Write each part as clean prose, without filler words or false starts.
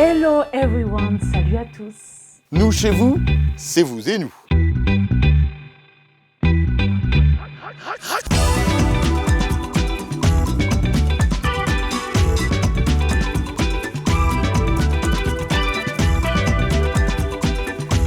Hello everyone, salut à tous. Nous chez vous, c'est vous et nous.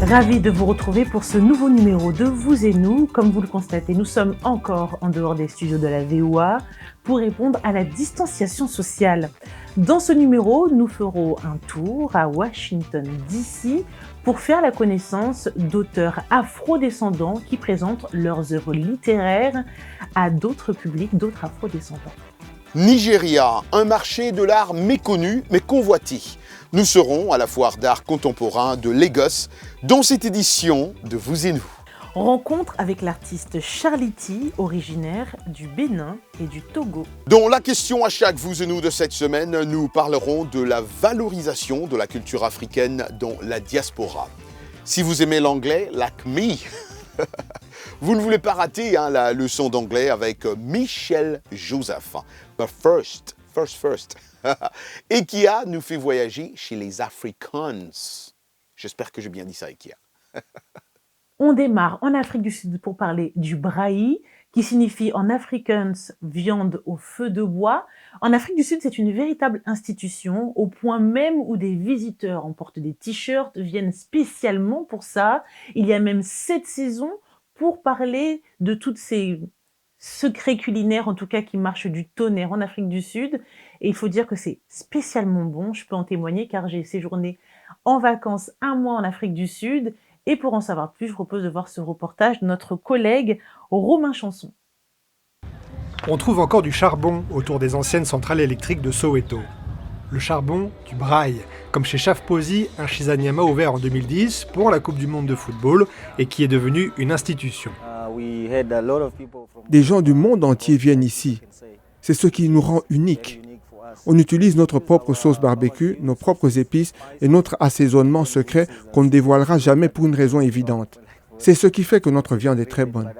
Ravi de vous retrouver pour ce nouveau numéro de Vous et nous. Comme vous le constatez, nous sommes encore en dehors des studios de la VOA pour répondre à la distanciation sociale. Dans ce numéro, nous ferons un tour à Washington DC pour faire la connaissance d'auteurs afro-descendants qui présentent leurs œuvres littéraires à d'autres publics, d'autres afro-descendants. Nigeria, un marché de l'art méconnu mais convoité. Nous serons à la foire d'art contemporain de Lagos dans cette édition de Vous et nous. Rencontre avec l'artiste Charlie T, originaire du Bénin et du Togo. Dans la question à chaque Vous et nous de cette semaine, nous parlerons de la valorisation de la culture africaine dans la diaspora. Si vous aimez l'anglais, like me, vous ne voulez pas rater la leçon d'anglais avec Michel Joseph. But first. Ekia nous fait voyager chez les Afrikaans. J'espère que j'ai bien dit ça, Ekia. On démarre en Afrique du Sud pour parler du braai, qui signifie en afrikaans viande au feu de bois. En Afrique du Sud, c'est une véritable institution, au point même où des visiteurs en portent des t-shirts, viennent spécialement pour ça. Il y a même 7 saisons pour parler de toutes ces secrets culinaires, en tout cas qui marchent du tonnerre en Afrique du Sud. Et il faut dire que c'est spécialement bon, je peux en témoigner car j'ai séjourné en vacances 1 mois en Afrique du Sud. Et pour en savoir plus, je propose de voir ce reportage de notre collègue Romain Chanson. On trouve encore du charbon autour des anciennes centrales électriques de Soweto. Le charbon du braai, comme chez Shafposi, un Shisanyama ouvert en 2010 pour la Coupe du Monde de football et qui est devenu une institution. Des gens du monde entier viennent ici. C'est ce qui nous rend uniques. On utilise notre propre sauce barbecue, nos propres épices et notre assaisonnement secret qu'on ne dévoilera jamais pour une raison évidente. C'est ce qui fait que notre viande est très bonne.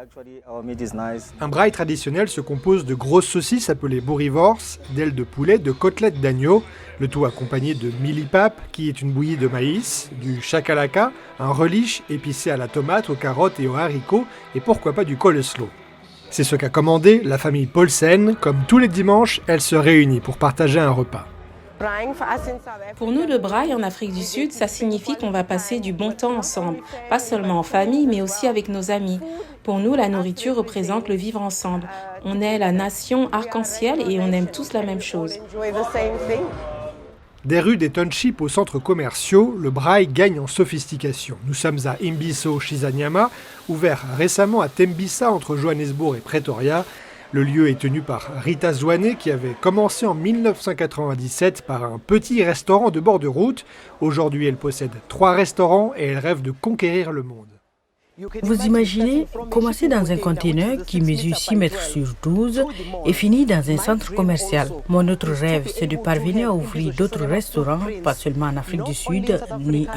Un braai traditionnel se compose de grosses saucisses appelées boerewors, d'ailes de poulet, de côtelettes d'agneau, le tout accompagné de millipap, qui est une bouillie de maïs, du chakalaka, un relish épicé à la tomate, aux carottes et aux haricots, et pourquoi pas du coleslaw. C'est ce qu'a commandé la famille Paulsen. Comme tous les dimanches, elle se réunit pour partager un repas. Pour nous, le braai en Afrique du Sud, ça signifie qu'on va passer du bon temps ensemble, pas seulement en famille, mais aussi avec nos amis. Pour nous, la nourriture représente le vivre ensemble. On est la nation arc-en-ciel et on aime tous la même chose. Des rues des townships aux centres commerciaux, le braai gagne en sophistication. Nous sommes à Imbiso Shisanyama, ouvert récemment à Tembisa entre Johannesburg et Pretoria. Le lieu est tenu par Rita Zwane qui avait commencé en 1997 par un petit restaurant de bord de route. Aujourd'hui, elle possède 3 restaurants et elle rêve de conquérir le monde. Vous imaginez commencer dans un conteneur qui mesure 6 mètres sur 12 et finir dans un centre commercial. Mon autre rêve, c'est de parvenir à ouvrir d'autres restaurants, pas seulement en Afrique du Sud, ni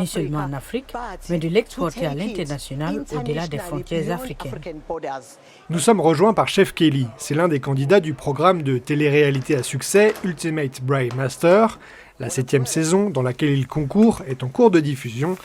seulement en Afrique, mais de l'exporter à l'international au-delà des frontières africaines. Nous sommes rejoints par Chef Kelly. C'est l'un des candidats du programme de télé-réalité à succès Ultimate Braai Master. La 7e saison, dans laquelle il concourt, est en cours de diffusion.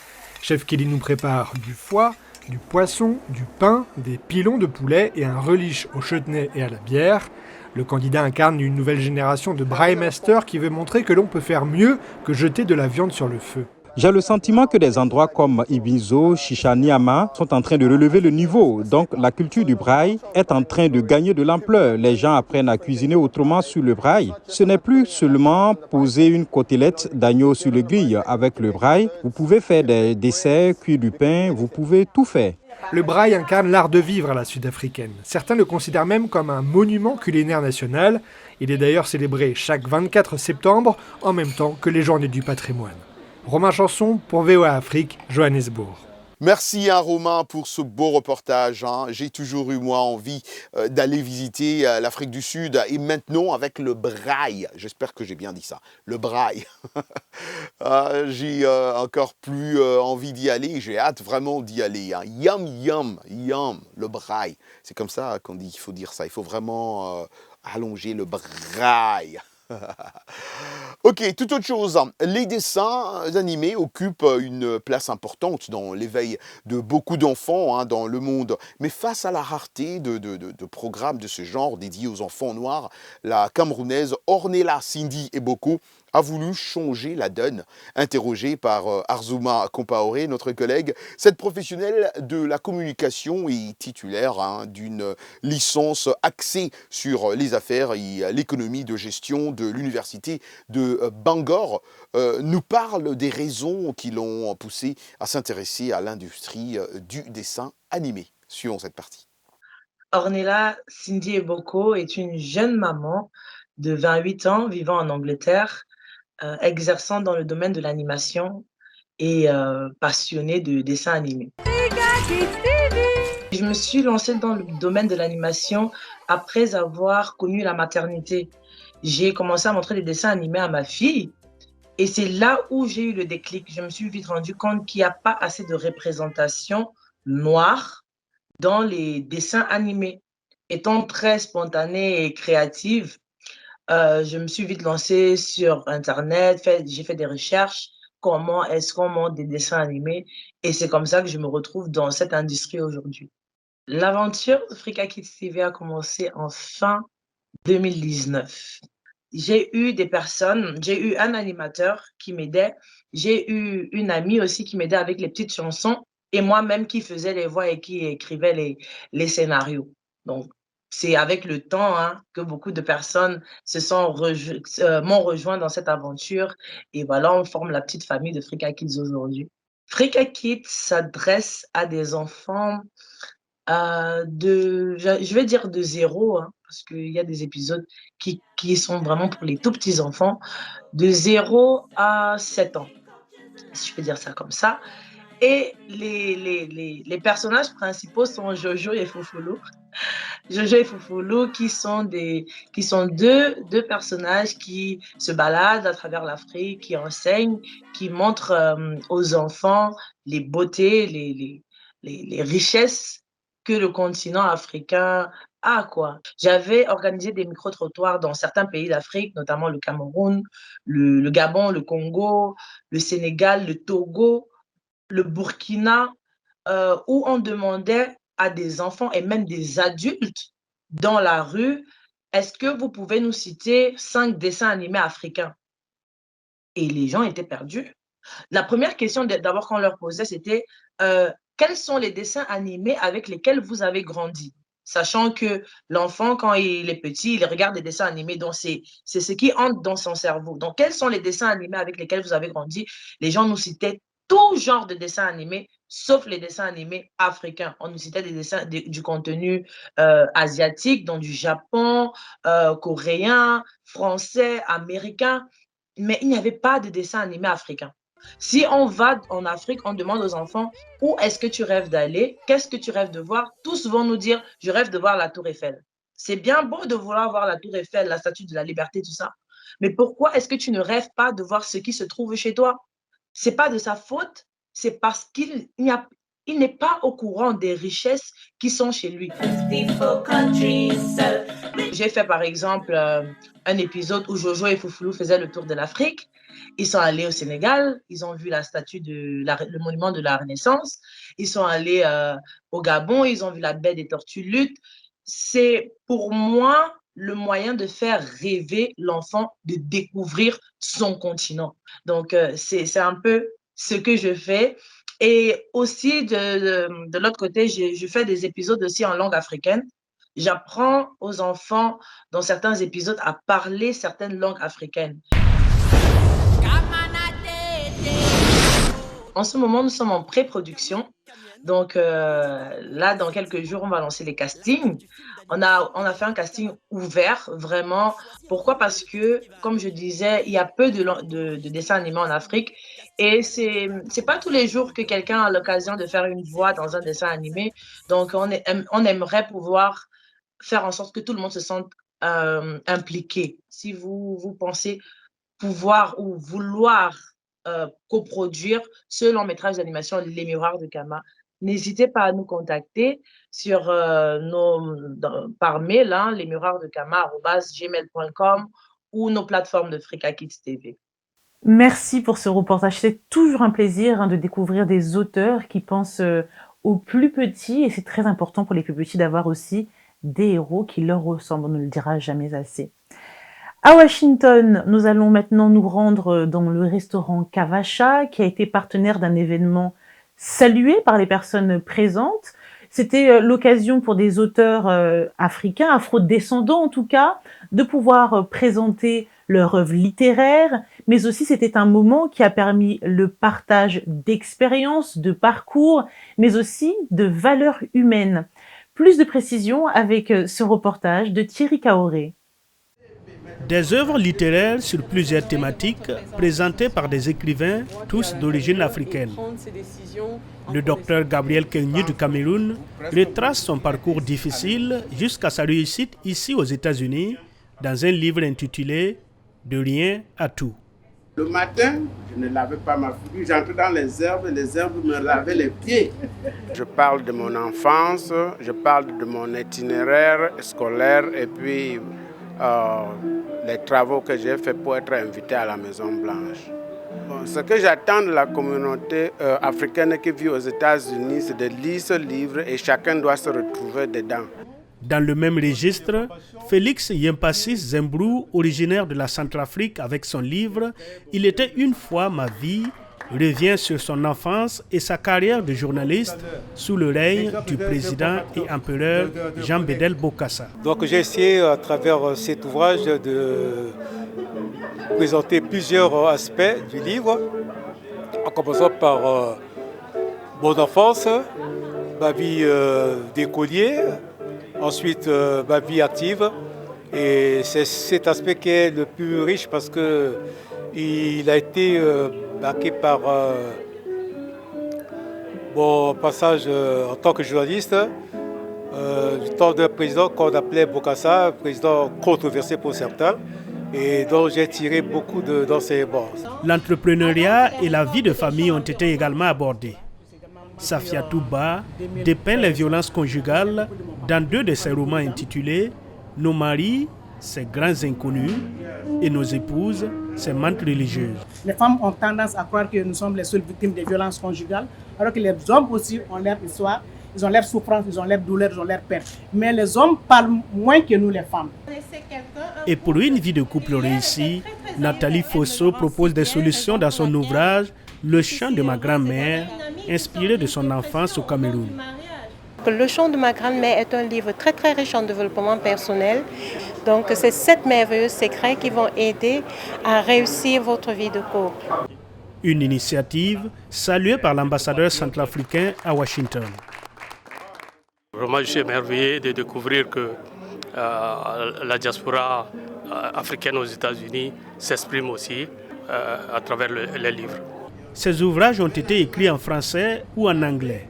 Chef Kelly nous prépare du foie, du poisson, du pain, des pilons de poulet et un relish au chutney et à la bière. Le candidat incarne une nouvelle génération de braai master qui veut montrer que l'on peut faire mieux que jeter de la viande sur le feu. J'ai le sentiment que des endroits comme Ibizo, Shisanyama sont en train de relever le niveau. Donc la culture du braai est en train de gagner de l'ampleur. Les gens apprennent à cuisiner autrement sur le braai. Ce n'est plus seulement poser une côtelette d'agneau sur le grill. Avec le braai, vous pouvez faire des desserts, cuire du pain, vous pouvez tout faire. Le braai incarne l'art de vivre à la sud-africaine. Certains le considèrent même comme un monument culinaire national. Il est d'ailleurs célébré chaque 24 septembre, en même temps que les Journées du patrimoine. Romain Chanson pour VOA Afrique, Johannesburg. Merci Romain pour ce beau reportage. J'ai toujours eu moi envie d'aller visiter l'Afrique du Sud et maintenant avec le braai, j'espère que j'ai bien dit ça, le braai. J'ai encore plus envie d'y aller, j'ai hâte vraiment d'y aller. Yum, yum, yum, le braai. C'est comme ça qu'on dit qu'il faut dire ça, il faut vraiment allonger le braai. Ok, toute autre chose. Les dessins animés occupent une place importante dans l'éveil de beaucoup d'enfants hein, dans le monde. Mais face à la rareté de programmes de ce genre dédiés aux enfants noirs, la Camerounaise Ornella Cindy Eboko a voulu changer la donne. Interrogée par Arzuma Compaoré, notre collègue, cette professionnelle de la communication est titulaire hein, d'une licence axée sur les affaires et l'économie de gestion de l'université de Bangor, nous parle des raisons qui l'ont poussé à s'intéresser à l'industrie du dessin animé. Suivons cette partie. Ornella Cindy Eboko est une jeune maman de 28 ans vivant en Angleterre, exerçant dans le domaine de l'animation et passionnée de dessin animé. Je me suis lancée dans le domaine de l'animation après avoir connu la maternité. J'ai commencé à montrer des dessins animés à ma fille et c'est là où j'ai eu le déclic. Je me suis vite rendu compte qu'il n'y a pas assez de représentation noire dans les dessins animés. Étant très spontanée et créative, je me suis vite lancée sur Internet, j'ai fait des recherches, comment est-ce qu'on monte des dessins animés, et c'est comme ça que je me retrouve dans cette industrie aujourd'hui. L'aventure de Frika Kids TV a commencé en fin 2019. J'ai eu un animateur qui m'aidait, j'ai eu une amie aussi qui m'aidait avec les petites chansons, et moi-même qui faisais les voix et qui écrivait les scénarios. Donc, c'est avec le temps hein, que beaucoup de personnes m'ont rejoint dans cette aventure. Et voilà, on forme la petite famille de Frika Kids aujourd'hui. Frika Kids s'adresse à des enfants je vais dire de 0, hein, parce qu'il y a des épisodes qui sont vraiment pour les tout petits enfants, de 0 à 7 ans, si je peux dire ça comme ça. Et les personnages principaux sont Jojo et Foufoulou. Jojo et Foufoulou qui sont deux personnages qui se baladent à travers l'Afrique, qui enseignent, qui montrent aux enfants les beautés, les richesses que le continent africain a, quoi. J'avais organisé des micro-trottoirs dans certains pays d'Afrique, notamment le Cameroun, le Gabon, le Congo, le Sénégal, le Togo, le Burkina, où on demandait à des enfants et même des adultes dans la rue, est-ce que vous pouvez nous citer 5 dessins animés africains? Et les gens étaient perdus. La première question d'abord qu'on leur posait, c'était quels sont les dessins animés avec lesquels vous avez grandi? Sachant que l'enfant, quand il est petit, il regarde des dessins animés, donc c'est ce qui entre dans son cerveau. Donc, quels sont les dessins animés avec lesquels vous avez grandi? Les gens nous citaient tout genre de dessins animés, sauf les dessins animés africains. On nous citait du contenu asiatique, donc du Japon, coréen, français, américain, mais il n'y avait pas de dessins animés africains. Si on va en Afrique, on demande aux enfants où est-ce que tu rêves d'aller, qu'est-ce que tu rêves de voir, tous vont nous dire je rêve de voir la Tour Eiffel. C'est bien beau de vouloir voir la Tour Eiffel, la Statue de la Liberté, tout ça, mais pourquoi est-ce que tu ne rêves pas de voir ce qui se trouve chez toi? C'est pas de sa faute, c'est parce qu'il n'est pas au courant des richesses qui sont chez lui. J'ai fait par exemple un épisode où Jojo et Foufoulou faisaient le tour de l'Afrique. Ils sont allés au Sénégal, ils ont vu la statue le monument de la Renaissance. Ils sont allés au Gabon, ils ont vu la baie des Tortues Luttes. C'est pour moi le moyen de faire rêver l'enfant, de découvrir son continent. Donc, c'est un peu ce que je fais. Et aussi, de l'autre côté, je fais des épisodes aussi en langue africaine. J'apprends aux enfants, dans certains épisodes, à parler certaines langues africaines. En ce moment, nous sommes en pré-production. Donc là, dans quelques jours, on va lancer les castings. On a fait un casting ouvert, vraiment. Pourquoi? Parce que, comme je disais, il y a peu de dessins animés en Afrique. Et c'est pas tous les jours que quelqu'un a l'occasion de faire une voix dans un dessin animé. Donc, on aimerait pouvoir faire en sorte que tout le monde se sente impliqué. Si vous pensez pouvoir ou vouloir coproduire ce long métrage d'animation Les Miroirs de Kama, n'hésitez pas à nous contacter sur par mail, hein, lesmiroirsdekama@gmail.com ou nos plateformes de Frika Kids TV. Merci pour ce reportage. C'est toujours un plaisir de découvrir des auteurs qui pensent aux plus petits, et c'est très important pour les plus petits d'avoir aussi des héros qui leur ressemblent. On ne le dira jamais assez. À Washington, nous allons maintenant nous rendre dans le restaurant Kavasha, qui a été partenaire d'un événement salué par les personnes présentes. C'était l'occasion pour des auteurs africains, afro-descendants en tout cas, de pouvoir présenter leur œuvre littéraire, mais aussi c'était un moment qui a permis le partage d'expériences, de parcours, mais aussi de valeurs humaines. Plus de précisions avec ce reportage de Thierry Kaoré. Des œuvres littéraires sur plusieurs thématiques présentées par des écrivains, tous d'origine africaine. Le docteur Gabriel Kennedy du Cameroun retrace son parcours difficile jusqu'à sa réussite ici aux États-Unis dans un livre intitulé « De rien à tout ». Le matin, je ne lavais pas ma figure, j'entrais dans les herbes me lavaient les pieds. Je parle de mon enfance, je parle de mon itinéraire scolaire et puis les travaux que j'ai faits pour être invité à la Maison Blanche. Bon, ce que j'attends de la communauté africaine qui vit aux États-Unis, c'est de lire ce livre et chacun doit se retrouver dedans. Dans le même registre, Félix Yempassis Zembrou, originaire de la Centrafrique, avec son livre « Il était une fois ma vie », revient sur son enfance et sa carrière de journaliste sous le règne du président et empereur Jean Bédel Bokassa. Donc j'ai essayé à travers cet ouvrage de présenter plusieurs aspects du livre, en commençant par mon enfance, ma vie d'écolier, ensuite ma vie active. Et c'est cet aspect qui est le plus riche parce qu'il a été marqué par mon passage en tant que journaliste du temps d'un président qu'on appelait Bokassa, un président controversé pour certains, et dont j'ai tiré beaucoup d'enseignements. L'entrepreneuriat et la vie de famille ont été également abordés. Safia Touba dépeint les violences conjugales dans deux de ses romans intitulés « Nos maris, ces grands inconnus » et nos épouses, ces mantes religieuses. Les femmes ont tendance à croire que nous sommes les seules victimes des violences conjugales, alors que les hommes aussi ont leur histoire, ils ont leur souffrance, ils ont leur douleur, ils ont leur peine. Mais les hommes parlent moins que nous les femmes. Et pour une vie de couple réussie, Nathalie Fosso propose des solutions dans son ouvrage « Le chant de ma grand-mère », inspiré de son enfance au Cameroun. Le chant de ma grand-mère est un livre très très riche en développement personnel. Donc c'est 7 merveilleux secrets qui vont aider à réussir votre vie de couple. Une initiative saluée par l'ambassadeur centrafricain à Washington. Vraiment, je suis émerveillé de découvrir que la diaspora africaine aux États-Unis s'exprime aussi à travers les livres. Ces ouvrages ont été écrits en français ou en anglais.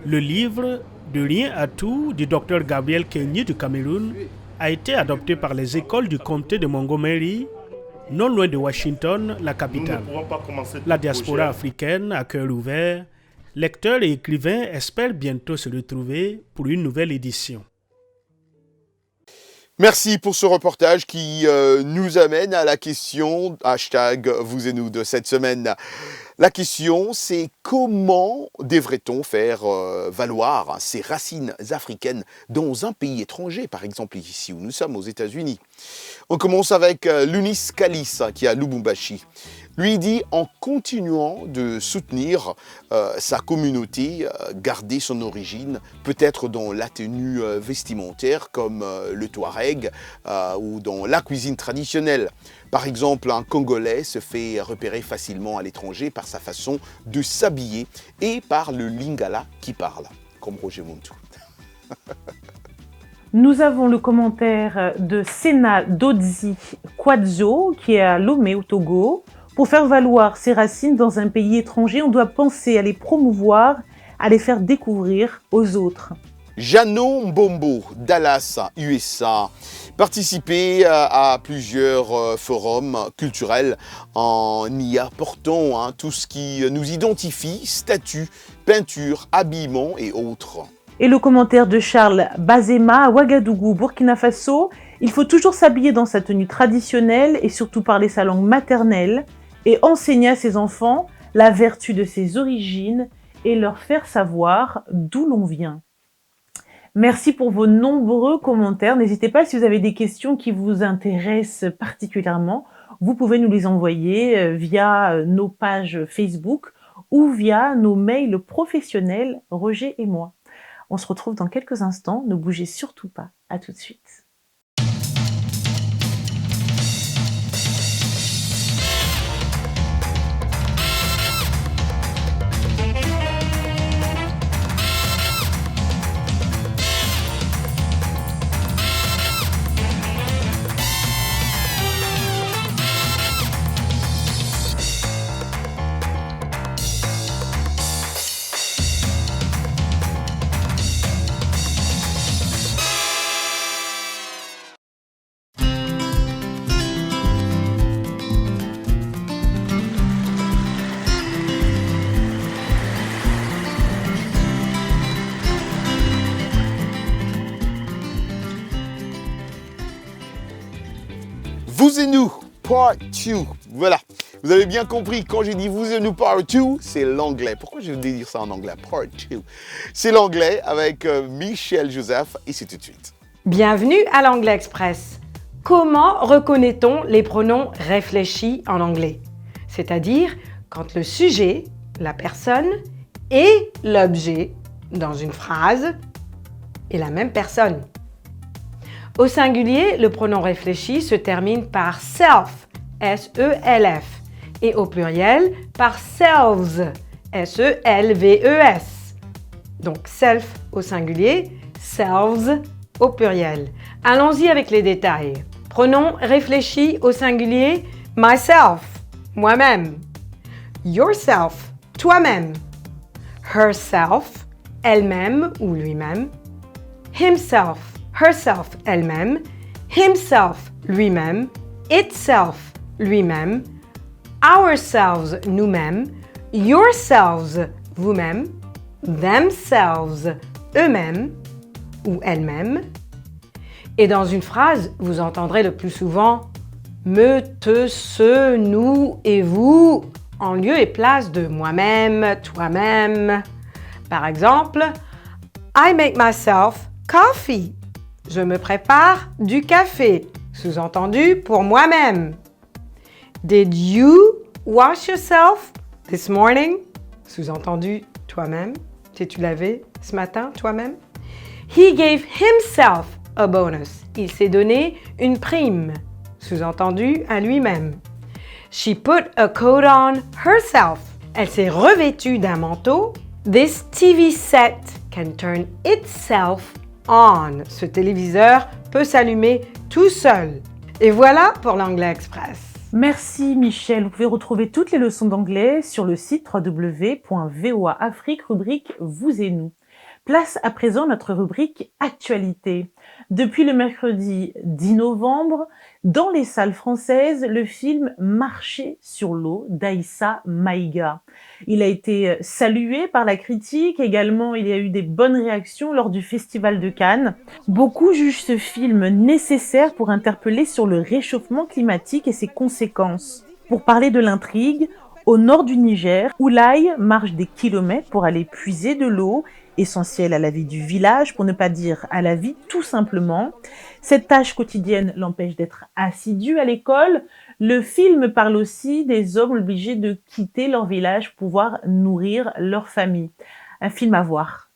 Le livre « De rien à tout » du docteur Gabriel Kennedy du Cameroun a été adopté par les écoles du comté de Montgomery, non loin de Washington, la capitale. La diaspora africaine, à cœur ouvert, lecteurs et écrivains espèrent bientôt se retrouver pour une nouvelle édition. Merci pour ce reportage qui nous amène à la question #vous et nous de cette semaine. La question, c'est comment devrait-on faire valoir ces racines africaines dans un pays étranger, par exemple ici où nous sommes aux États-Unis. On commence avec Lunis Kalissa qui est à Lubumbashi. Lui dit en continuant de soutenir sa communauté, garder son origine, peut-être dans la tenue vestimentaire comme le Touareg ou dans la cuisine traditionnelle. Par exemple, un Congolais se fait repérer facilement à l'étranger par sa façon de s'habiller et par le lingala qui parle, comme Roger Montou. Nous avons le commentaire de Sena Dodzi Kwadzo qui est à Lomé au Togo. Pour faire valoir ses racines dans un pays étranger, on doit penser à les promouvoir, à les faire découvrir aux autres. Jano Mbombo, Dallas, USA, participé à plusieurs forums culturels en y apportant tout ce qui nous identifie, statues, peintures, habillement et autres. Et le commentaire de Charles Bazema à Ouagadougou, Burkina Faso. Il faut toujours s'habiller dans sa tenue traditionnelle et surtout parler sa langue maternelle et enseigner à ses enfants la vertu de ses origines et leur faire savoir d'où l'on vient. Merci pour vos nombreux commentaires. N'hésitez pas, si vous avez des questions qui vous intéressent particulièrement, vous pouvez nous les envoyer via nos pages Facebook ou via nos mails professionnels, Roger et moi. On se retrouve dans quelques instants. Ne bougez surtout pas. À tout de suite. Vous et nous, part 2. Voilà. Vous avez bien compris, quand j'ai dit vous et nous part 2, c'est l'anglais. Pourquoi je vais dire ça en anglais? Part 2. C'est l'anglais avec Michel Joseph et c'est tout de suite. Bienvenue à l'Anglais Express. Comment reconnaît-on les pronoms réfléchis en anglais? C'est-à-dire quand le sujet, la personne et l'objet dans une phrase est la même personne. Au singulier, le pronom réfléchi se termine par self, S-E-L-F, et au pluriel par selves, S-E-L-V-E-S. Donc self au singulier, selves au pluriel. Allons-y avec les détails. Pronom réfléchi au singulier, myself, moi-même. Yourself, toi-même. Herself, elle-même ou lui-même. Himself, herself, elle-même. Himself, lui-même. Itself, lui-même. Ourselves, nous-mêmes. Yourselves, vous-même. Themselves, eux-mêmes ou elles-mêmes. Et dans une phrase, vous entendrez le plus souvent me, te, ce, nous et vous en lieu et place de moi-même, toi-même. Par exemple, I make myself coffee. Je me prépare du café. Sous-entendu pour moi-même. Did you wash yourself this morning? Sous-entendu toi-même. T'es-tu lavé ce matin toi-même? He gave himself a bonus. Il s'est donné une prime. Sous-entendu à lui-même. She put a coat on herself. Elle s'est revêtue d'un manteau. This TV set can turn itself on. Ce téléviseur peut s'allumer tout seul. Et voilà pour l'Anglais Express. Merci Michel. Vous pouvez retrouver toutes les leçons d'anglais sur le site www.voaafrique, rubrique Vous et nous. Place à présent notre rubrique Actualité. Depuis le mercredi 10 novembre, dans les salles françaises, le film Marcher sur l'eau d'Aïssa Maïga. Il a été salué par la critique, également il y a eu des bonnes réactions lors du Festival de Cannes. Beaucoup jugent ce film nécessaire pour interpeller sur le réchauffement climatique et ses conséquences. Pour parler de l'intrigue, au nord du Niger, Oulaye marche des kilomètres pour aller puiser de l'eau, essentielle à la vie du village, pour ne pas dire à la vie tout simplement. Cette tâche quotidienne l'empêche d'être assidu à l'école. Le film parle aussi des hommes obligés de quitter leur village pour pouvoir nourrir leur famille. Un film à voir.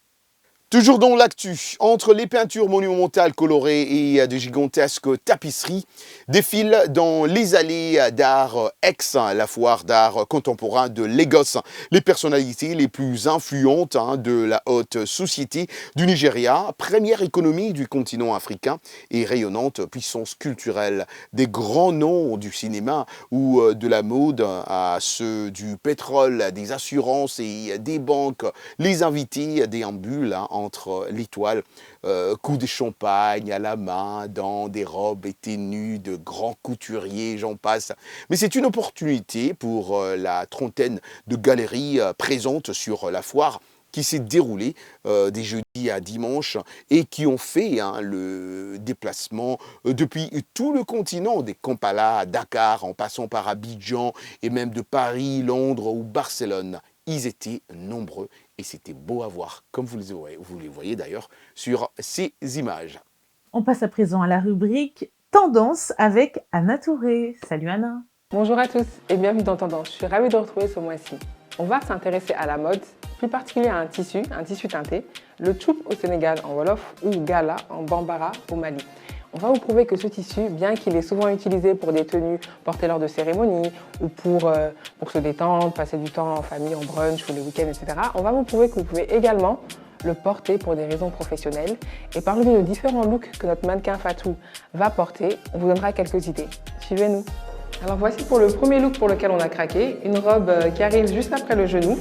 Toujours dans l'actu, entre les peintures monumentales colorées et de gigantesques tapisseries, défilent dans les allées d'art ex, la foire d'art contemporain de Lagos, les personnalités les plus influentes de la haute société du Nigeria, première économie du continent africain et rayonnante puissance culturelle. Des grands noms du cinéma ou de la mode à ceux du pétrole, des assurances et des banques, les invités déambulent entre les toiles, coups de champagne à la main, dans des robes et tenues de grands couturiers, j'en passe. Mais c'est une opportunité pour la trentaine de galeries présentes sur la foire qui s'est déroulé des jeudis à dimanche et qui ont fait le déplacement depuis tout le continent, des Kampala à Dakar, en passant par Abidjan et même de Paris, Londres ou Barcelone. Ils étaient nombreux et c'était beau à voir, comme vous les voyez d'ailleurs sur ces images. On passe à présent à la rubrique Tendance avec Anna Touré. Salut Anna. Bonjour à tous et bienvenue dans Tendance. Je suis ravie de vous retrouver ce mois-ci. On va s'intéresser à la mode, plus particulièrement à un tissu teinté, le tchoub au Sénégal en Wolof ou gala en Bambara au Mali. On va vous prouver que ce tissu, bien qu'il est souvent utilisé pour des tenues portées lors de cérémonies ou pour se détendre, passer du temps en famille, en brunch ou les week-ends, etc., on va vous prouver que vous pouvez également le porter pour des raisons professionnelles. Et parmi nos différents looks que notre mannequin Fatou va porter, on vous donnera quelques idées. Suivez-nous. Alors voici pour le premier look pour lequel on a craqué, une robe qui arrive juste après le genou,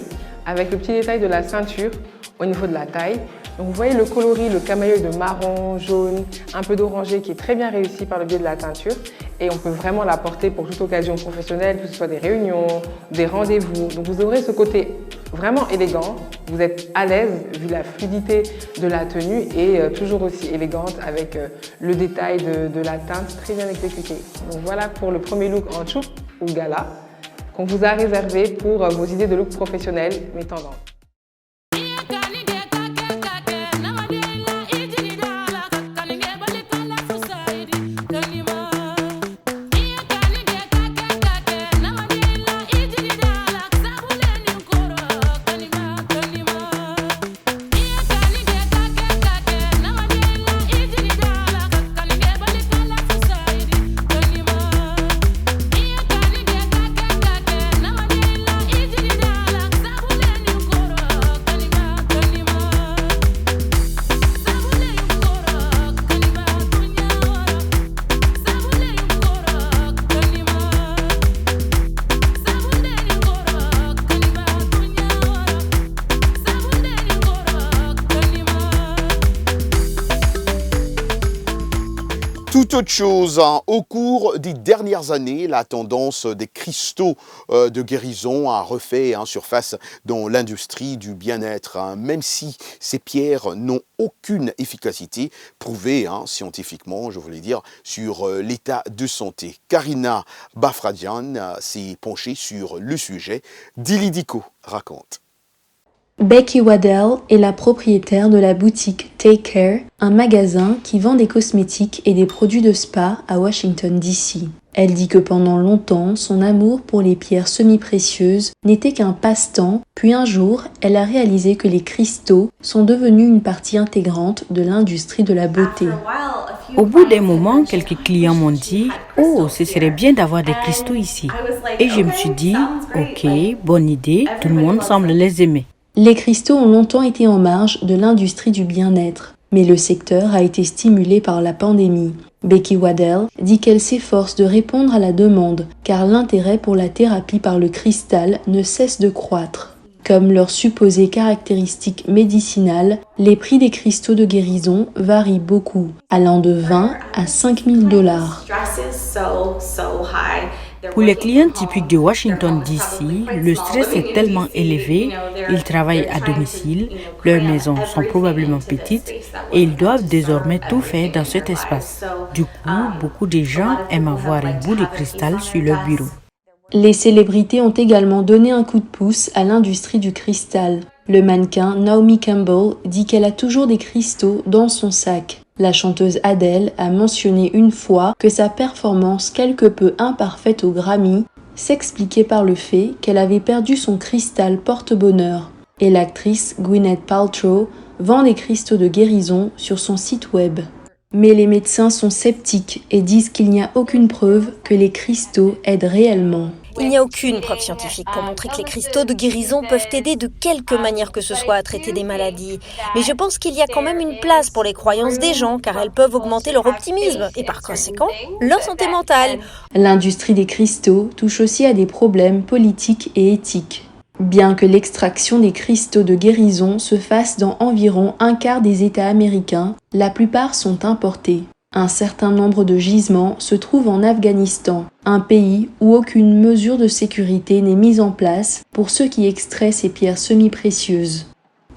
avec le petit détail de la ceinture au niveau de la taille. Donc vous voyez le coloris, le camailleux de marron, jaune, un peu d'orangé qui est très bien réussi par le biais de la teinture. Et on peut vraiment la porter pour toute occasion professionnelle, que ce soit des réunions, des rendez-vous. Donc vous aurez ce côté vraiment élégant, vous êtes à l'aise vu la fluidité de la tenue et toujours aussi élégante avec le détail de la teinte très bien exécutée. Donc voilà pour le premier look en tchoub ou gala qu'on vous a réservé pour vos idées de look professionnel mais tendances. Toute autre chose, au cours des dernières années, la tendance des cristaux de guérison a refait surface dans l'industrie du bien-être, même si ces pierres n'ont aucune efficacité prouvée scientifiquement, je voulais dire, sur l'état de santé. Karina Bafradian s'est penchée sur le sujet. Dilidico raconte. Becky Waddell est la propriétaire de la boutique Take Care, un magasin qui vend des cosmétiques et des produits de spa à Washington, D.C. Elle dit que pendant longtemps, son amour pour les pierres semi-précieuses n'était qu'un passe-temps, puis un jour, elle a réalisé que les cristaux sont devenus une partie intégrante de l'industrie de la beauté. Au bout d'un moment, quelques clients m'ont dit « Oh, ce serait bien d'avoir des cristaux ici ». Et je me suis dit « Ok, bonne idée, tout le monde semble les aimer ». Les cristaux ont longtemps été en marge de l'industrie du bien-être, mais le secteur a été stimulé par la pandémie. Becky Waddell dit qu'elle s'efforce de répondre à la demande, car l'intérêt pour la thérapie par le cristal ne cesse de croître. Comme leurs supposées caractéristiques médicinales, les prix des cristaux de guérison varient beaucoup, allant de 20 à 5 000 $. Pour les clients typiques de Washington, D.C., le stress est tellement élevé, ils travaillent à domicile, leurs maisons sont probablement petites et ils doivent désormais tout faire dans cet espace. Du coup, beaucoup de gens aiment avoir un bout de cristal sur leur bureau. Les célébrités ont également donné un coup de pouce à l'industrie du cristal. Le mannequin Naomi Campbell dit qu'elle a toujours des cristaux dans son sac. La chanteuse Adele a mentionné une fois que sa performance quelque peu imparfaite au Grammy s'expliquait par le fait qu'elle avait perdu son cristal porte-bonheur. Et l'actrice Gwyneth Paltrow vend des cristaux de guérison sur son site web. Mais les médecins sont sceptiques et disent qu'il n'y a aucune preuve que les cristaux aident réellement. Il n'y a aucune preuve scientifique pour montrer que les cristaux de guérison peuvent aider de quelque manière que ce soit à traiter des maladies. Mais je pense qu'il y a quand même une place pour les croyances des gens, car elles peuvent augmenter leur optimisme et par conséquent, leur santé mentale. L'industrie des cristaux touche aussi à des problèmes politiques et éthiques. Bien que l'extraction des cristaux de guérison se fasse dans environ un quart des États américains, la plupart sont importés. Un certain nombre de gisements se trouvent en Afghanistan, un pays où aucune mesure de sécurité n'est mise en place pour ceux qui extraient ces pierres semi-précieuses.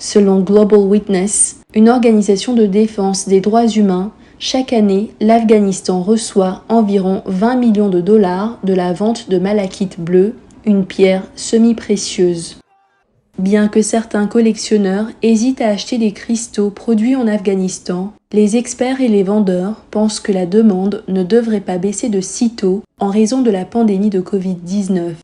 Selon Global Witness, une organisation de défense des droits humains, chaque année, l'Afghanistan reçoit environ 20 millions de dollars de la vente de malachite bleu, une pierre semi-précieuse. Bien que certains collectionneurs hésitent à acheter des cristaux produits en Afghanistan, les experts et les vendeurs pensent que la demande ne devrait pas baisser de sitôt en raison de la pandémie de Covid-19.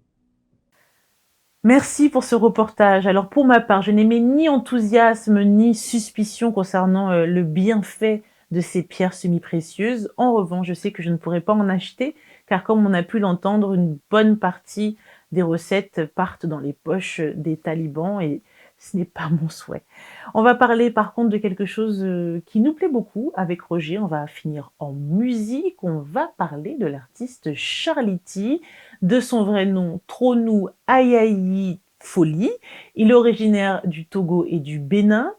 Merci pour ce reportage. Alors pour ma part, je n'aimais ni enthousiasme ni suspicion concernant le bienfait de ces pierres semi-précieuses. En revanche, je sais que je ne pourrais pas en acheter car comme on a pu l'entendre, une bonne partie des recettes partent dans les poches des talibans et ce n'est pas mon souhait. On va parler par contre de quelque chose qui nous plaît beaucoup avec Roger. On va finir en musique. On va parler de l'artiste Charlie T, de son vrai nom Tronou Ayayi Foli. Il est originaire du Togo et du Bénin.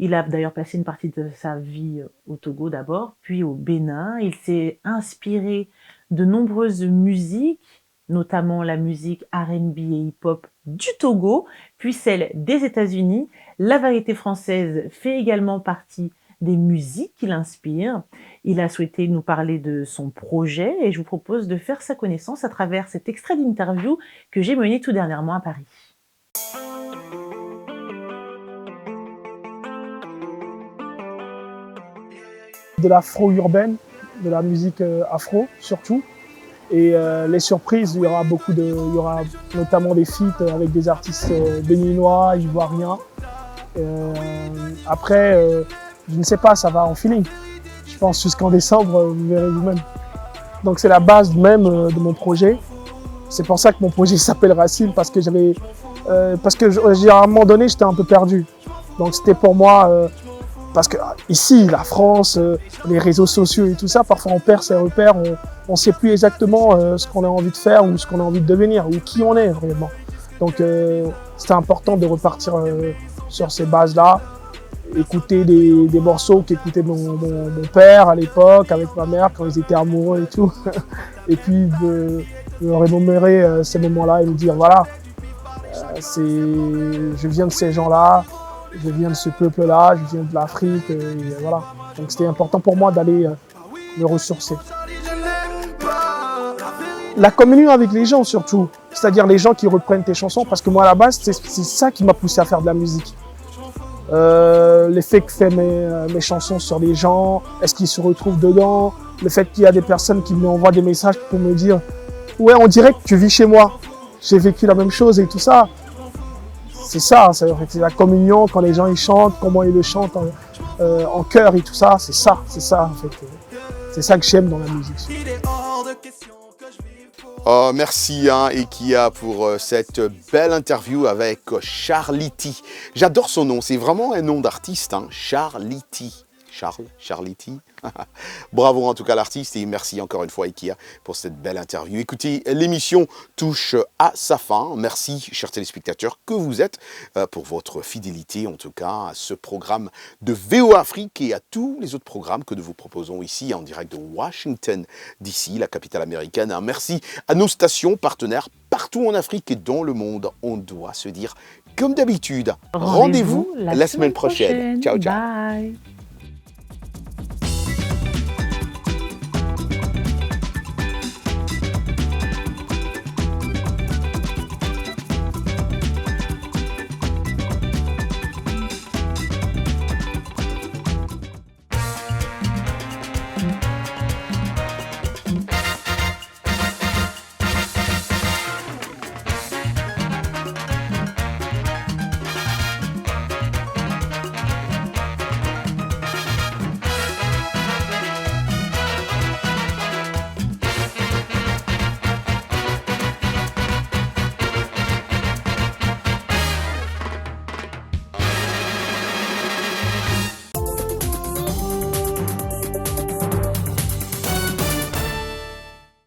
Il a d'ailleurs passé une partie de sa vie au Togo d'abord, puis au Bénin. Il s'est inspiré de nombreuses musiques, notamment la musique R&B et hip-hop du Togo, puis celle des États-Unis. La variété française fait également partie des musiques qui l'inspirent. Il a souhaité nous parler de son projet et je vous propose de faire sa connaissance à travers cet extrait d'interview que j'ai mené tout dernièrement à Paris. De l'afro-urbaine, de la musique afro surtout. Et les surprises, il y aura notamment des feats avec des artistes béninois, ivoiriens. Après, je ne sais pas, ça va en feeling. Je pense jusqu'en décembre, vous verrez vous-même. Donc c'est la base même de mon projet. C'est pour ça que mon projet s'appelle Racine, parce que à un moment donné, j'étais un peu perdu. Donc c'était pour moi, parce que ici, la France, les réseaux sociaux et tout ça, parfois on perd ses repères, on ne sait plus exactement ce qu'on a envie de faire ou ce qu'on a envie de devenir ou qui on est vraiment. Donc c'était important de repartir sur ces bases-là, écouter des morceaux qu'écoutait mon père à l'époque, avec ma mère quand ils étaient amoureux et tout. Et puis de remémorer ces moments-là et me dire voilà, je viens de ces gens-là, je viens de ce peuple-là, je viens de l'Afrique, et voilà. Donc c'était important pour moi d'aller me ressourcer. La communion avec les gens surtout, c'est-à-dire les gens qui reprennent tes chansons, parce que moi à la base, c'est ça qui m'a poussé à faire de la musique. L'effet que fait mes chansons sur les gens, est-ce qu'ils se retrouvent dedans, le fait qu'il y a des personnes qui m'envoient des messages pour me dire « Ouais, on dirait que tu vis chez moi, j'ai vécu la même chose » et tout ça. C'est ça, c'est la communion, quand les gens ils chantent, comment ils le chantent en chœur et tout ça, c'est ça en fait. C'est ça que j'aime dans la musique. Oh, merci Ekia pour cette belle interview avec Charlie T. J'adore son nom, c'est vraiment un nom d'artiste, Charlie T. Charlie T. Bravo en tout cas l'artiste et merci encore une fois Ekia pour cette belle interview. Écoutez, l'émission touche à sa fin. Merci chers téléspectateurs que vous êtes pour votre fidélité en tout cas à ce programme de VOA Afrique et à tous les autres programmes que nous vous proposons ici en direct de Washington DC, la capitale américaine. Merci à nos stations partenaires partout en Afrique et dans le monde. On doit se dire comme d'habitude, rendez-vous la semaine prochaine. Ciao ciao. Bye.